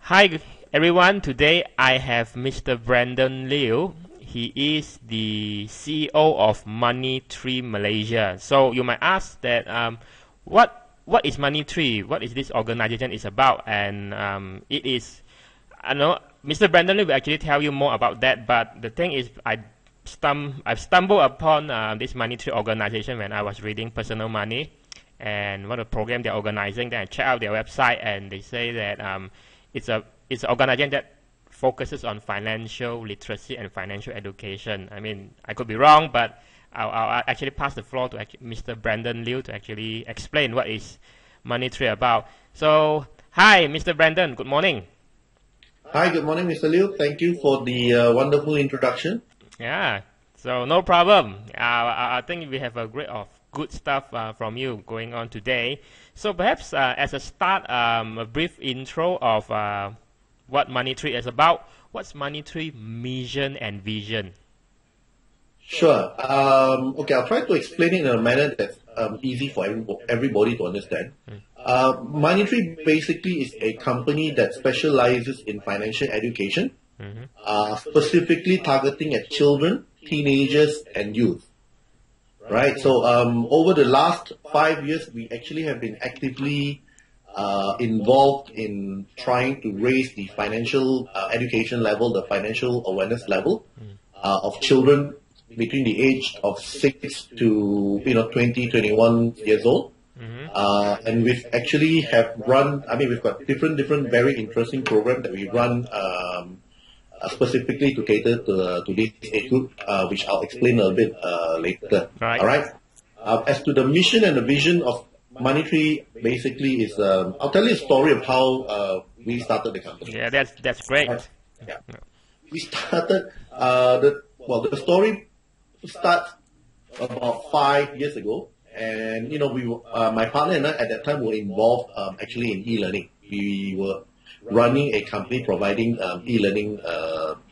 Hi everyone, today I have Mr. Brandon Liew. He is the CEO of MoneyTree Malaysia. So you might ask that what is MoneyTree? What is this organization is about? And it is, I know Mr. Brandon Liew will actually tell you more about that. But the thing is, I've stumbled upon this MoneyTree organization when I was reading Personal Money and what a program they're organizing. Then I check out their website and they say that it's an organization that focuses on financial literacy and financial education. I mean, I could be wrong, but I'll actually pass the floor to Mr. Brandon Liew to actually explain what is MoneyTree about. So, hi, Mr. Brandon. Good morning. Hi, good morning, Mr. Liew. Thank you for the wonderful introduction. Yeah, so no problem. I think we have a great of good stuff from you going on today. So perhaps as a start, a brief intro of what MoneyTree is about. What's MoneyTree mission and vision? Sure. Okay, I'll try to explain it in a manner that's easy for everybody to understand. MoneyTree basically is a company that specializes in financial education, specifically targeting at children, teenagers, and youth. Right. So over the last 5 years, we actually have been actively involved in trying to raise the financial education level, the financial awareness level of children between the age of 6 to 20, 21 years old. And we've actually have run. I mean, we've got different very interesting programs that we run. Specifically to cater to this age group, which I'll explain a bit later. Right. All right. As to the mission and the vision of MoneyTree, basically is I'll tell you a story of how we started the company. Yeah, that's great. Yeah. We started the story starts about 5 years ago, and my partner and I at that time were involved actually in e-learning. We were running a company providing e-learning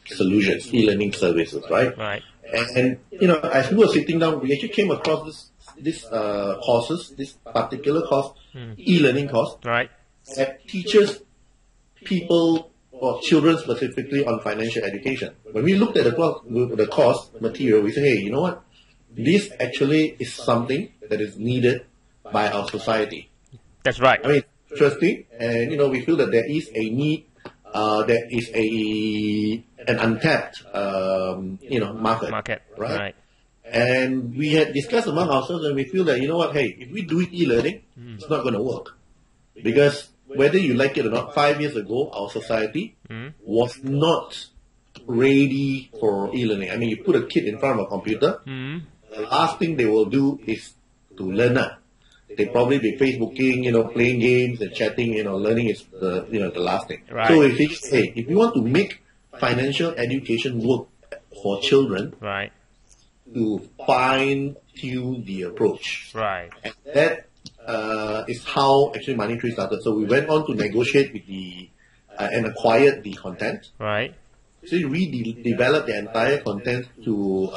solutions, e-learning services, right? Right. And as we were sitting down, we actually came across this courses, this particular course, e-learning course, Right. that teaches people or children specifically on financial education. When we looked at the course material, we said, hey, you know what? This actually is something that is needed by our society. That's right. I mean, interesting, and we feel that there is a need, there is an untapped market, right? And we had discussed among ourselves, and we feel that hey, if we do it e-learning, it's not going to work, because whether you like it or not, 5 years ago our society was not ready for e-learning. I mean, you put a kid in front of a computer, the last thing they will do is to learn. They probably be Facebooking, playing games and chatting. Learning is the last thing. Right. So if you want to make financial education work for children, Right. to fine tune the approach. Right. And that is how actually MoneyTree started. So we went on to negotiate with and acquired the content. Right. So we redeveloped the entire content to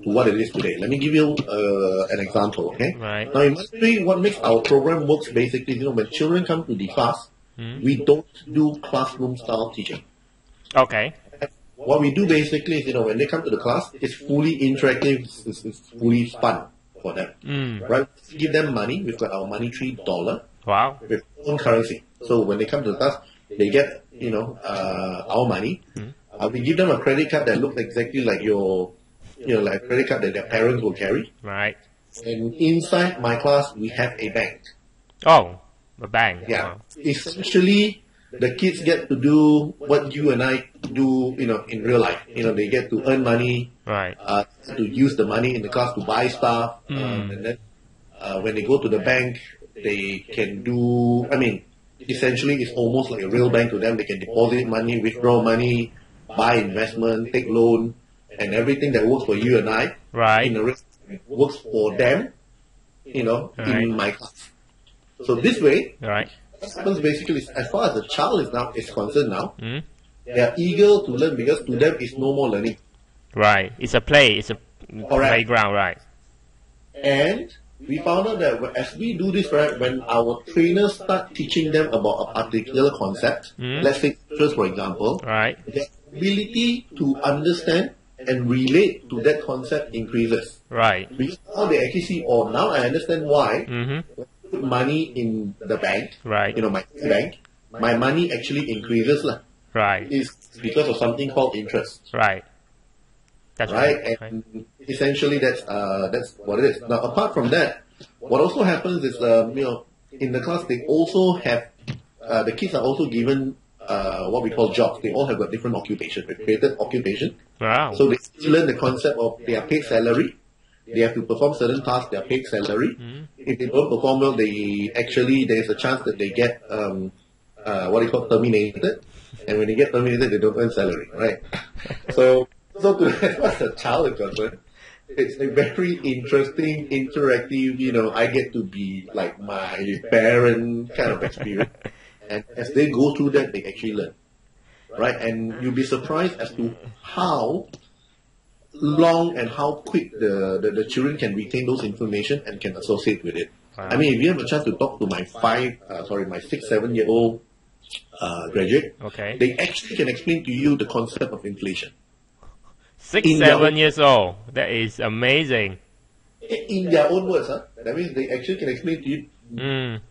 what it is today. Let me give you an example, okay? Right. Now, in MoneyTree, what makes our program works basically is, when children come to the class, we don't do classroom-style teaching. Okay. What we do basically is, when they come to the class, it's fully interactive, it's fully fun for them. Right? We give them money. We've got our MoneyTree dollar. Wow. With own currency. So when they come to the class, they get, our money. We give them a credit card that looks exactly like like a credit card that their parents will carry. Right. And inside my class, we have a bank. Oh, a bank. Yeah. Wow. Essentially, the kids get to do what you and I do, in real life. They get to earn money, Right. to use the money in the class to buy stuff, and then when they go to the bank, they can do. I mean, essentially, it's almost like a real bank to them. They can deposit money, withdraw money, buy investment, take loan, and everything that works for you and I, Right. works for them, Right. in my class. So this way, Right. what happens basically is, as far as the child is concerned now, they are eager to learn, because to them it's no more learning. Right. It's a play. It's a Correct. playground. Right. And we found out that as we do this, right, when our trainers start teaching them about a particular concept, let's take interest, for example, Right. their ability to understand and relate to that concept increases. Right. Because now they actually see, oh, now I understand why Mm-hmm. when I put money in the bank, Right. my bank, my money actually increases. Right. It's because of something called interest. Right. That's Right? right. And essentially that's what it is. Now, apart from that, what also happens is, in the class, they also have, the kids are also given what we call jobs. They all have a different occupation, a created occupation. Wow. So they learn the concept of their paid salary. They have to perform certain tasks, their paid salary. If they don't perform well, there's a chance that they get, terminated. And when they get terminated, they don't earn salary, right? So as far as the child is concerned, it's a very interesting, interactive, I get to be like my parent kind of experience. And as they go through that, they actually learn. Right? And you'll be surprised as to how long and how quick the children can retain those information and can associate with it. Wow. I mean, if you have a chance to talk to my 6, 7-year-old graduate, Okay. they actually can explain to you the concept of inflation. 6, in their 7 own- years old. That is amazing. In their own words, huh? That means they actually can explain to you Mm.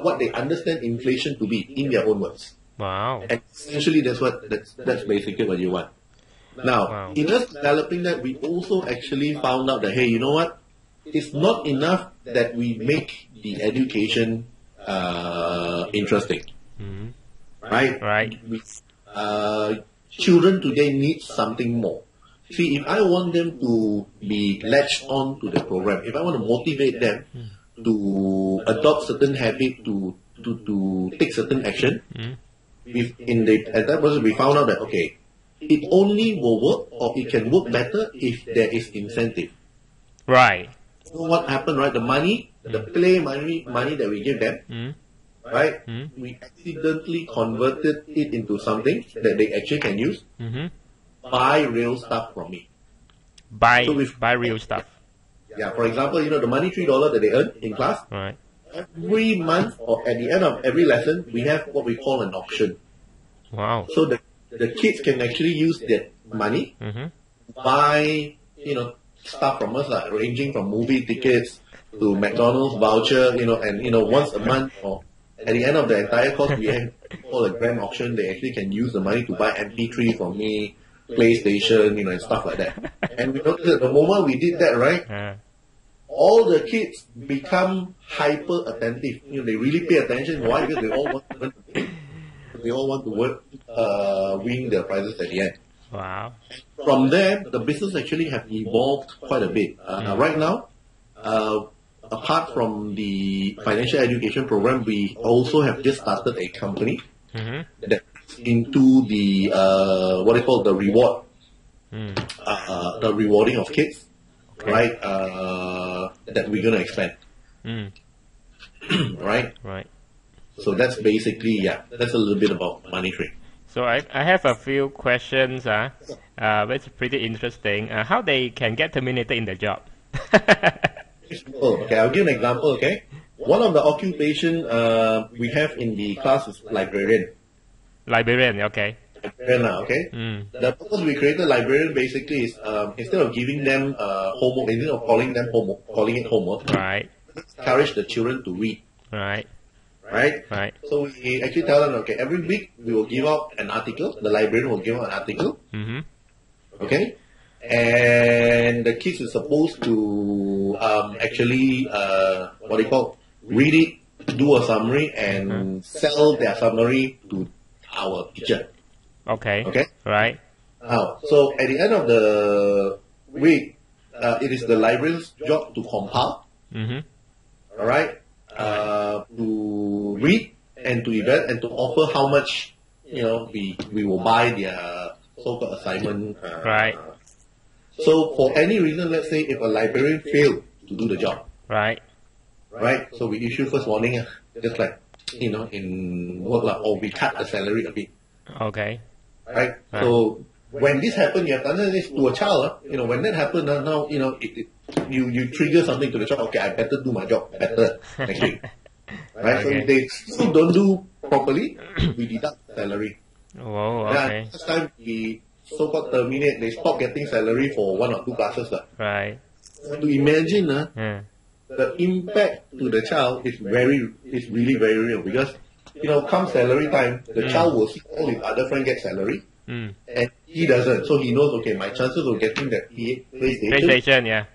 what they understand inflation to be in their own words. Wow. And essentially, that's basically what you want. Now, Wow. in us developing that, we also actually found out that, hey, you know what? It's not enough that we make the education interesting, right? Right. Children today need something more. See, if I want them to be latched on to the program, if I want to motivate them to adopt certain habit, to take certain action, at that point we found out that, okay, it only will work, or it can work better if there is incentive. Right. So what happened, right? The money, the play money that we give them, right? We accidentally converted it into something that they actually can use. Buy real stuff from me. Buy So with- buy real stuff. Yeah, for example, the MoneyTree dollar that they earn in class, Right. every month or at the end of every lesson, we have what we call an auction. Wow. So the kids can actually use that money, buy, stuff from us, ranging from movie tickets to McDonald's voucher, and once a month or at the end of the entire course, we have called a grand auction. They actually can use the money to buy MP3 from me, PlayStation, and stuff like that. And we noticed that the moment we did that, right, all the kids become hyper attentive. They really pay attention. Why? Because they all want to win. They all want to win their prizes at the end. Wow. From there, the business actually have evolved quite a bit. Right now, apart from the financial education program, we also have just started a company that's into the what they call the reward, the rewarding of kids, right? That we're gonna expand, right? Right. So that's basically that's a little bit about MoneyTree. So I have a few questions. It's pretty interesting. How they can get terminated in the job? Okay, I'll give an example. Okay, one of the occupation we have in the class is librarian. Librarian. Okay. Okay. The purpose we created librarian basically is instead of giving them homework, instead of calling it homework, Right. encourage the children to read. Right. Right. Right. So we actually tell them, okay, every week we will give out an article. The librarian will give out an article. Okay. And the kids are supposed to actually what they call read it, do a summary, and sell their summary to our teacher. Okay. Okay. Right. Now, so at the end of the week, it is the librarian's job to compile. All right. To read and to evaluate and to offer how much we will buy their so-called assignment. Right. So for any reason, let's say if a librarian failed to do the job, Right. right? So we issue first warning, just like in work, or we cut the salary a bit, Okay. right? So when this happens, you have to understand this to a child. When that happens, now you trigger something to the child. Okay, I better do my job better next week, right? So Okay. if they still don't do properly, we deduct salary. Whoa, Then okay. last time we so-called terminate, they stop getting salary for 1 or 2 classes. Right. So to imagine, Yeah. the impact to the child is really very real, because come salary time, the child will see all his other friends get salary, Mm. and he doesn't. So he knows, okay, my chances of getting that PlayStation PlayStation, yeah.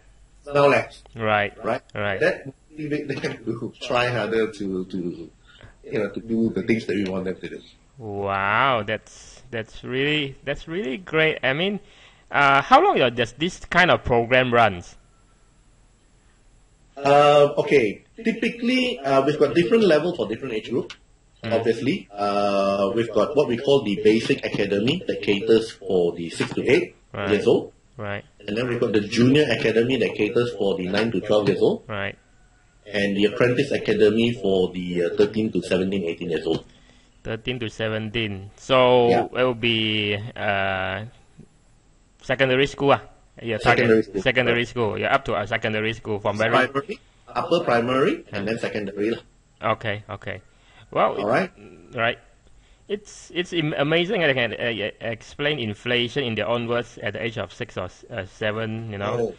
now less, Right. right? Right. That motivates them to try harder to do the things that we want them to do. Wow, that's really great. I mean, how long does this kind of program runs? Okay, typically we've got different levels for different age group. Obviously, we've got what we call the basic academy that caters for the 6 to 8 Right. years old, Right. and then we've got the junior academy that caters for the 9 to 12 years old, Right. and the apprentice academy for the 13 to 17, 18 years old. 13 to 17. So Yeah. it will be secondary school. Yeah, Secondary school. Secondary school. Yeah, up to a secondary school from very. Primary, upper primary, and then secondary. Okay. Okay. Well. All right. Right. It's amazing that I can explain inflation in their own words at the age of 6 or 7. Oh,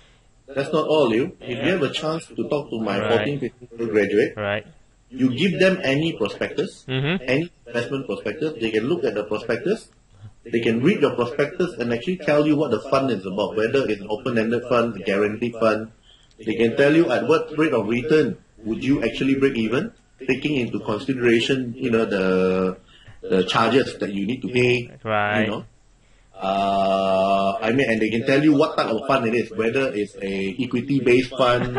that's not all, Liew. If you have a chance to talk to my Right. 14, 15 graduate, Right. you give them any prospectus, Mm-hmm. any investment prospectus, they can look at the prospectus, they can read your prospectus and actually tell you what the fund is about, whether it's an open-ended fund, a guaranteed fund. They can tell you at what rate of return would you actually break even, taking into consideration, the charges that you need to pay, Right. and they can tell you what type of fund it is, whether it's a equity-based fund,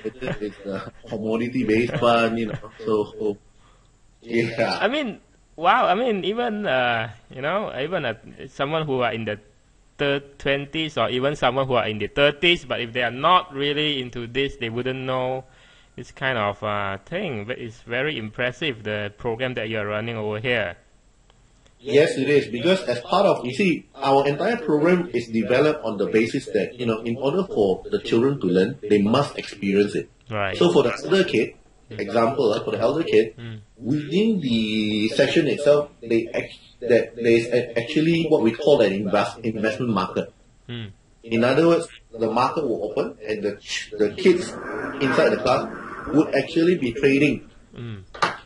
whether it's a commodity-based fund, so, yeah. I mean, wow. I mean, even someone who are in the 20s or even someone who are in the 30s, but if they are not really into this, they wouldn't know this kind of thing. But it's very impressive, the program that you are running over here. Yes, it is, because as part of, our entire program is developed on the basis that, in order for the children to learn, they must experience it. Right. So for the elder kid, example, for the elder kid, within the session itself, there is actually what we call an investment market. Mm. In other words, the market will open and the kids inside the class would actually be trading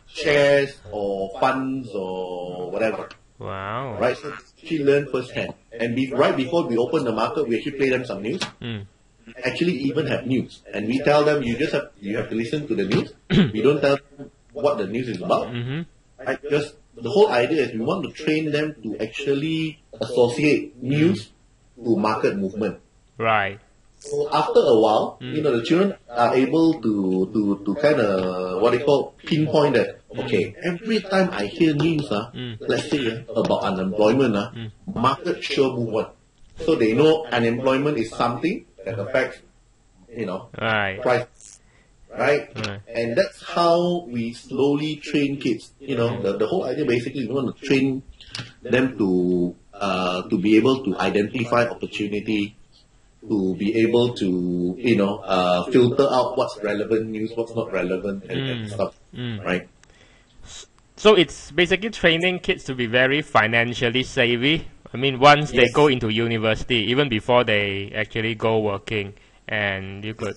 shares or funds or whatever. Wow. Right, so she learned firsthand. And right before we open the market, we actually play them some news. Mm. We actually even have news, and we tell them you have to listen to the news. We don't tell them what the news is about. Mm-hmm. Right? Just the whole idea is we want to train them to actually associate news to market movement. Right. So after a while, the children are able to kind of what they call pinpoint that. Okay, every time I hear news, let's say about unemployment, market sure move on. So they know unemployment is something that affects, Right. price, right? Right. And that's how we slowly train kids. The whole idea basically we want to train them to be able to identify opportunity, to be able to filter out what's relevant news, what's not relevant, and stuff, right? So it's basically training kids to be very financially savvy. I mean, once they Yes. go into university, even before they actually go working, and you could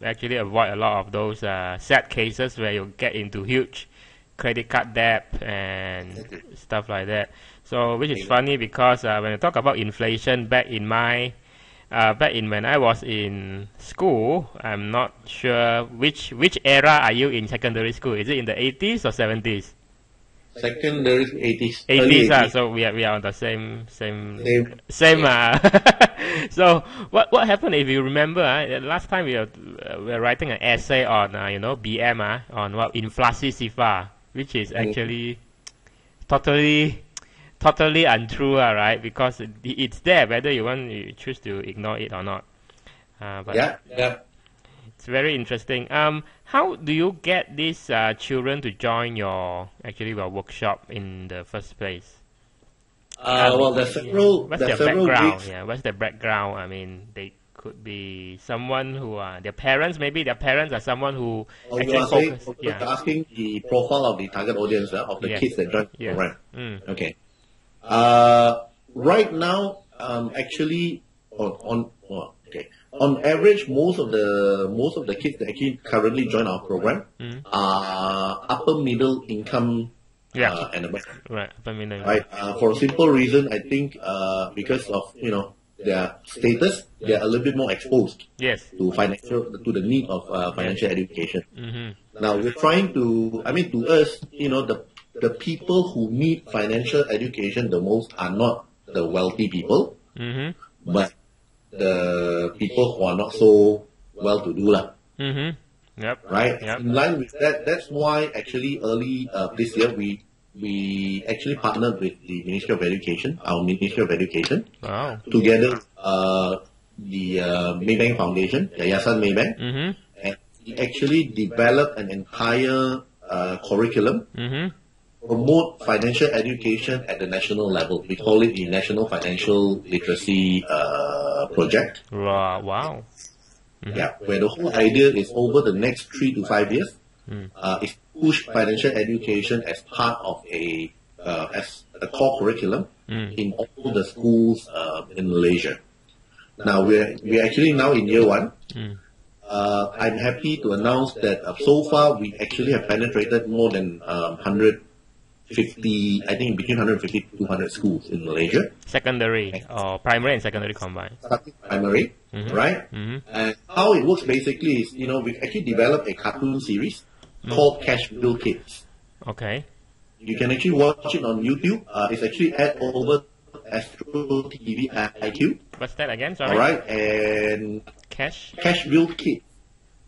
actually avoid a lot of those sad cases where you get into huge credit card debt and stuff like that. So, which is funny because when I talk about inflation back in when I was in school, I'm not sure which era are you in secondary school? Is it in the 80s or 70s? Secondary 80s. 80s, so we are on the same. So what happened if you remember? Last time we were writing an essay on BM on what inflasi sifar, which is actually totally untrue, right? Because it's there, whether you choose to ignore it or not. But Yeah. it's very interesting. How do you get these children to join your workshop in the first place? Well, there's several. What's There's their several background? ways. Yeah, what's their background? I mean, could be someone who are their parents. Maybe their parents are someone who Oh, you actually are saying, focus. you're asking the profile of the target audience of the Yes. kids that join the Yes. program. Okay. Right now, actually, on average, most of the kids that actually currently join our program are upper middle income and above. Right. Right. For a simple reason, I think because of their status, they are a little bit more exposed Yes. to the need of financial education. Now we're trying to, to us, the people who need financial education the most are not the wealthy people, but the people who are not so well-to-do lah. Yep. Right. Yep. In line with that, that's why actually early this year we actually partnered with the Ministry of Education, our Ministry of Education, Wow. together with the Maybank Foundation, Yayasan Maybank, and we actually developed an entire curriculum promote financial education at the national level. We call it the National Financial Literacy Project. Wow. Yeah, where the whole idea is over the next 3 to 5 years, is push financial education as part of as a core curriculum in all the schools in Malaysia. Now we're actually now in year 1. I'm happy to announce that so far we actually have penetrated more than 150, I think between 150 to 200 schools in Malaysia. Secondary or primary and secondary combined. Starting primary, right? And how it works basically is, we actually developed a cartoon series called Cash Bill Kids. Okay. You can actually watch it on YouTube. It's actually at over Astro TV IQ. What's that again? Sorry. All right, and Cash. Cash Bill Kids,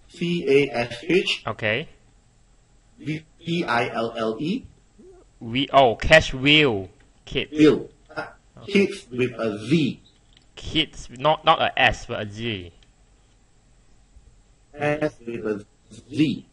CASH Okay. VILLE Cash Wheel Kids. Bill. Kids with a Z. Kids, not a S but a Z. S with a Z.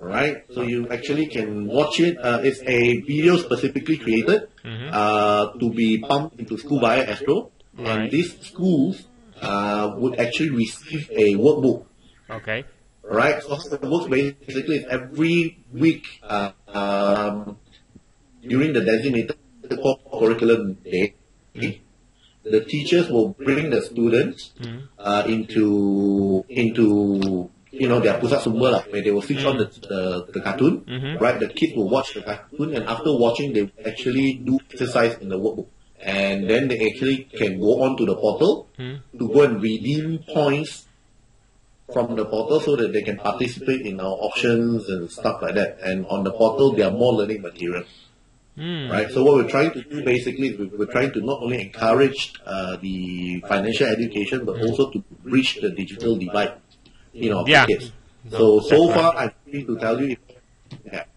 Right, so you actually can watch it. It's a video specifically created to be pumped into school via Astro, and these schools would actually receive a workbook. Okay. Right, so how it works basically is every week during the designated core curriculum day, the teachers will bring the students into their pusat sumber lah, where they will switch on the cartoon, right? The kids will watch the cartoon, and after watching, they actually do exercise in the workbook, and then they actually can go on to the portal to go and redeem points from the portal so that they can participate in our auctions and stuff like that. And on the portal, there are more learning material. Right. So what we're trying to do basically is we're trying to not only encourage the financial education, but also to bridge the digital divide, of the kids. So far, I'm free to tell you,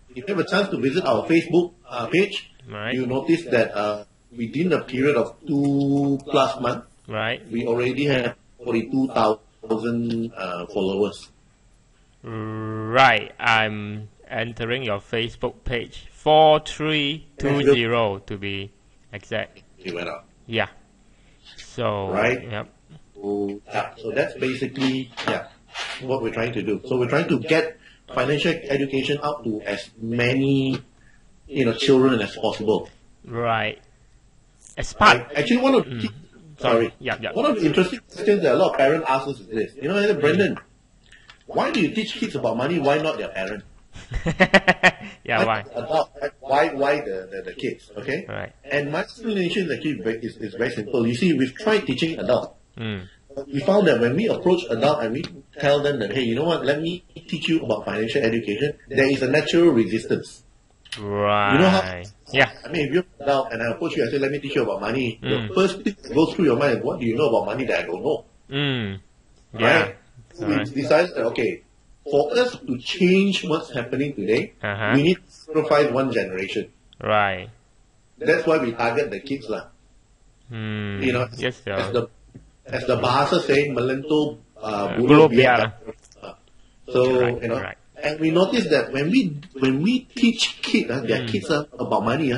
if you have a chance to visit our Facebook page, you notice that within the period of 2+ months, we already have 42,000 followers. Right. I'm entering your Facebook page. 4320 to be exact. It went up. Yeah. So Yep. So that's basically what we're trying to do. So we're trying to get financial education out to as many children as possible. Right. As part. Actually, one of one of the interesting questions that a lot of parents ask us is this. Brendan, why do you teach kids about money? Why not their parents? Why? Why the kids? Okay. Right. And my explanation is actually is very simple. You see, we've tried teaching adults. We found that when we approach adults and we tell them that, hey, you know what? Let me teach you about financial education. There is a natural resistance. Right. You know how? Yeah. If you're an adult and I approach you, I say, let me teach you about money. The first thing that goes through your mind is, what do you know about money that I don't know? Right? So we decided that, okay, for us to change what's happening today, we need to sacrifice one generation. Right. That's why we target the kids lah. Yes, sir. As the bahasa saying, melento bulu biar. So and we notice that when we teach kids, their kids about money,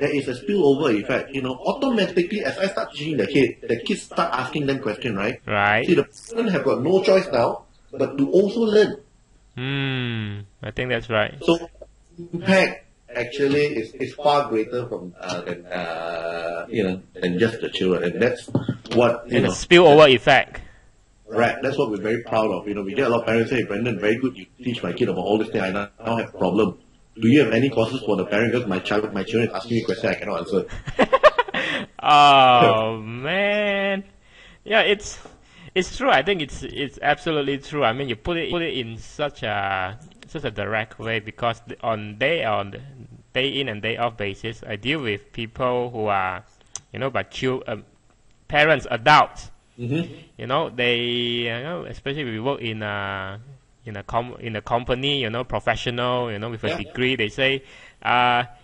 there is a spillover effect. Automatically as I start teaching the kids start asking them questions, right? Right. See, the parents have got no choice now, but to also learn. I think that's right. So impact actually is far greater than just the children, and that's what And the spillover effect. Right, that's what we're very proud of. We get a lot of parents say, Brendan, very good, you teach my kid about all this thing. I now have a problem. Do you have any courses for the parent? Because my children is asking me questions I cannot answer. Oh man, yeah, it's true. I think it's absolutely true. I mean, you put it in such a direct way, because on day in and day off basis, I deal with people who are, parents, adults. They, especially if we work in a company, professional, with a degree, they say,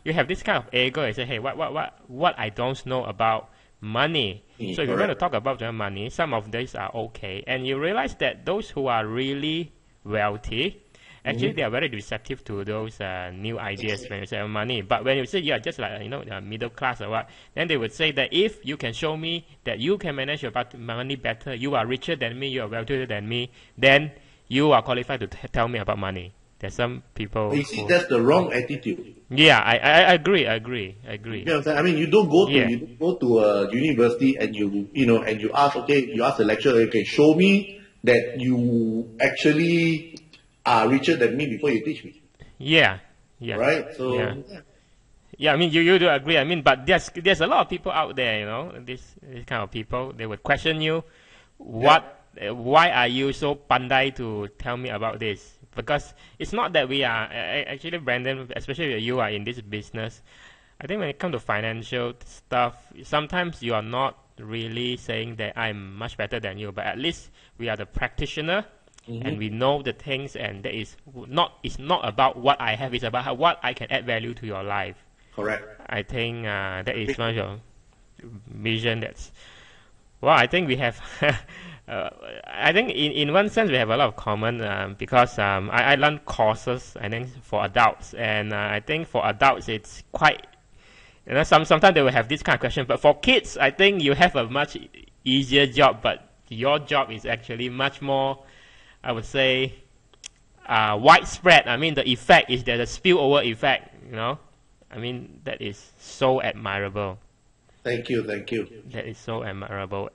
you have this kind of ego. They say, hey, what I don't know about money. So if you're going to talk about money, some of these are okay, and you realize that those who are really wealthy, actually, they are very receptive to those new ideas when you say money. But when you say you are just like middle class or what, then they would say that if you can show me that you can manage your money better, you are richer than me, you are wealthier than me, then you are qualified to tell me about money. There's some people. You see, that's the wrong attitude. Yeah, I agree. You know what I'm saying? I mean, you don't go to a university and you ask the lecturer, okay, show me that you actually are richer than me before you teach me. Yeah. Right? So yeah, I mean, you do agree. I mean, but there's a lot of people out there, this kind of people. They would question you, why are you so pandai to tell me about this? Because it's not that we are actually, Brandon, especially if you are in this business. I think when it comes to financial stuff, sometimes you are not really saying that I'm much better than you, but at least we are the practitioner. And we know the things, and that it's not about what I have, it's about what I can add value to your life. Correct. I think that is one of your vision. I think we have. I think in one sense we have a lot of common, because I learn courses, I think, for adults, and I think for adults it's quite. Sometimes they will have this kind of question, but for kids, I think you have a much easier job, but your job is actually much more, I would say, widespread. I mean, the effect is there's a spillover effect, I mean, that is so admirable. Thank you. That is so admirable.